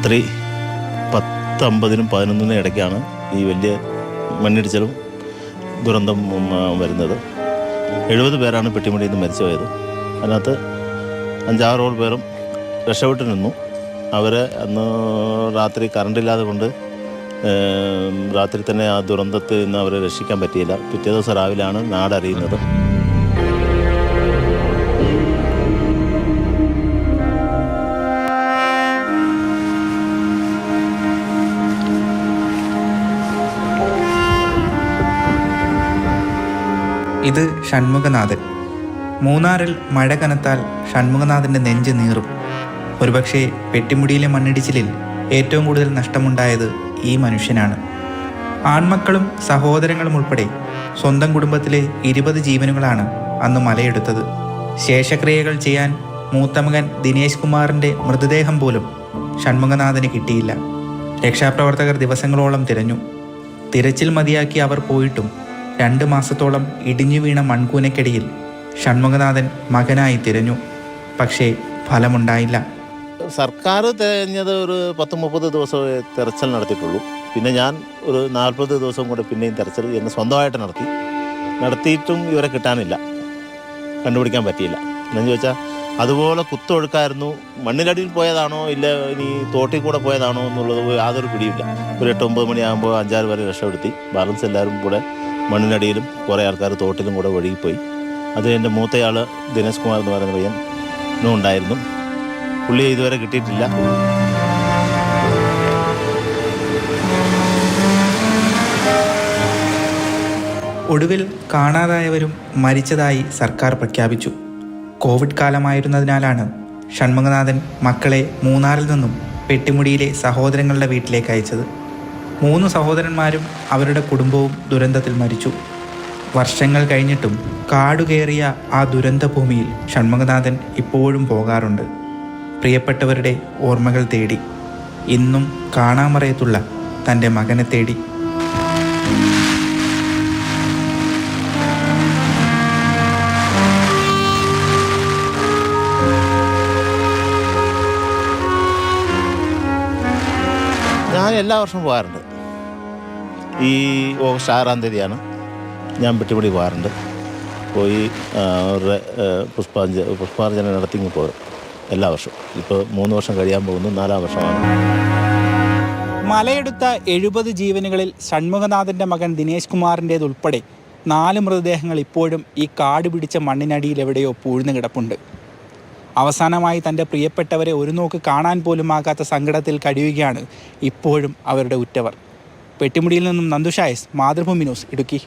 രാത്രി 10:50-നും 11-നും ഇടയ്ക്കാണ് ഈ വലിയ മണ്ണിടിച്ചിലും ദുരന്തം വരുന്നത്. 70 പേരാണ് പെട്ടിമുടിയിൽ നിന്ന് മരിച്ചു പോയത്. അതിനകത്ത് 5-6 പേരും രക്ഷപ്പെട്ട് നിന്നു. അവരെ അന്ന് രാത്രി കറണ്ടില്ലാതെ കൊണ്ട് രാത്രി തന്നെ ആ ദുരന്തത്തിൽ നിന്ന് അവരെ രക്ഷിക്കാൻ പറ്റിയില്ല. പിറ്റേ ദിവസം രാവിലെയാണ് നാടറിയുന്നത്. ഇത് ഷൺമുഖനാഥൻ. മൂന്നാറിൽ മഴ കനത്താൽ ഷൺമുഖനാഥൻ്റെ നെഞ്ച് നീറും. ഒരുപക്ഷെ പെട്ടിമുടിയിലെ മണ്ണിടിച്ചിലിൽ ഏറ്റവും കൂടുതൽ നഷ്ടമുണ്ടായത് ഈ മനുഷ്യനാണ്. ആൺമക്കളും സഹോദരങ്ങളും ഉൾപ്പെടെ സ്വന്തം കുടുംബത്തിലെ 20 ജീവനുകളാണ് അന്ന് മലയെടുത്തത്. ശേഷക്രിയകൾ ചെയ്യാൻ മൂത്തമകൻ ദിനേശ് കുമാറിൻ്റെ മൃതദേഹം പോലും ഷൺമുഖനാഥന് കിട്ടിയില്ല. രക്ഷാപ്രവർത്തകർ ദിവസങ്ങളോളം തിരഞ്ഞു. തിരച്ചിൽ മതിയാക്കി അവർ പോയിട്ടും 2 മാസത്തോളം ഇടിഞ്ഞു വീണ മൺകൂനയ്ക്കടിയിൽ ഷൺമുഖനാഥൻ മകനായി തിരഞ്ഞു. പക്ഷേ ഫലമുണ്ടായില്ല. സർക്കാർ തിരഞ്ഞത് ഒരു 10-30 ദിവസമേ തെരച്ചിൽ നടത്തിയിട്ടുള്ളൂ. പിന്നെ ഞാൻ ഒരു 40 ദിവസം കൂടെ പിന്നെയും തെരച്ചിൽ എന്നെ സ്വന്തമായിട്ട് നടത്തിയിട്ടും ഇവരെ കിട്ടാനില്ല, കണ്ടുപിടിക്കാൻ പറ്റിയില്ല. എന്നു ചോദിച്ചാൽ അതുപോലെ കുത്തൊഴുക്കായിരുന്നു. മണ്ണിനടിയിൽ പോയതാണോ ഇല്ല ഇനി തോട്ടിൽ കൂടെ പോയതാണോ എന്നുള്ളത് യാതൊരു പിടിയില്ല. ഒരു 8-9 മണിയാകുമ്പോൾ 5-6 പേരെ രക്ഷപ്പെടുത്തി. ബാലൻസ് എല്ലാവരും കൂടെ മണ്ണിനടിയിലും കുറേ ആൾക്കാർ തോട്ടിലും കൂടെ ഒഴുകിപ്പോയി. അത് എൻ്റെ മൂത്തയാൾ ദിനേശ് കുമാർ എന്ന് പറയുന്ന പയ്യനും ഉണ്ടായിരുന്നു. പുള്ളിയെ ഇതുവരെ കിട്ടിയിട്ടില്ല. ഒടുവിൽ കാണാതായവരും മരിച്ചതായി സർക്കാർ പ്രഖ്യാപിച്ചു. കോവിഡ് കാലമായിരുന്നതിനാലാണ് ഷൺമുഖനാഥൻ മക്കളെ മൂന്നാറിൽ നിന്നും പെട്ടിമുടിയിലെ സഹോദരങ്ങളുടെ വീട്ടിലേക്ക് അയച്ചത്. 3 സഹോദരന്മാരും അവരുടെ കുടുംബവും ദുരന്തത്തിൽ മരിച്ചു. വർഷങ്ങൾ കഴിഞ്ഞിട്ടും കാടുകയറിയ ആ ദുരന്തഭൂമിയിൽ ഷൺമുഖനാഥൻ ഇപ്പോഴും പോകാറുണ്ട്. പ്രിയപ്പെട്ടവരുടെ ഓർമ്മകൾ തേടി, ഇന്നും കാണാമറയത്തുള്ള തൻ്റെ മകനെ തേടി. ഞാൻ എല്ലാ വർഷവും പോകാറുണ്ട്. ഈ ഓഗസ്റ്റ് 6-ാം തീയതിയാണ് ഞാൻ പെട്ടിമുടി പോകാറുണ്ട്. പോയി അവരുടെ പുഷ്പാർച്ചന നടത്തി പോകും എല്ലാ വർഷവും. ഇപ്പോൾ 3 വർഷം കഴിയാൻ പോകുന്നു, 4-ാം വർഷമാണ്. മലയെടുത്ത 70 ജീവനുകളിൽ ഷൺമുഖനാഥൻ്റെ മകൻ ദിനേശ് കുമാറിൻ്റേതുൾപ്പെടെ 4 മൃതദേഹങ്ങൾ ഇപ്പോഴും ഈ കാട് പിടിച്ച മണ്ണിനടിയിൽ എവിടെയോ പൂഴ്ന്നു കിടപ്പുണ്ട്. അവസാനമായി തൻ്റെ പ്രിയപ്പെട്ടവരെ ഒരു നോക്ക് കാണാൻ പോലും ആകാത്ത സങ്കടത്തിൽ കഴിയുകയാണ് ഇപ്പോഴും അവരുടെ ഉറ്റവർ. പെട്ടിമുടിയിൽ നിന്നും നന്ദുഷായസ്, മാതൃഭൂമി ന്യൂസ്, ഇടുക്കി.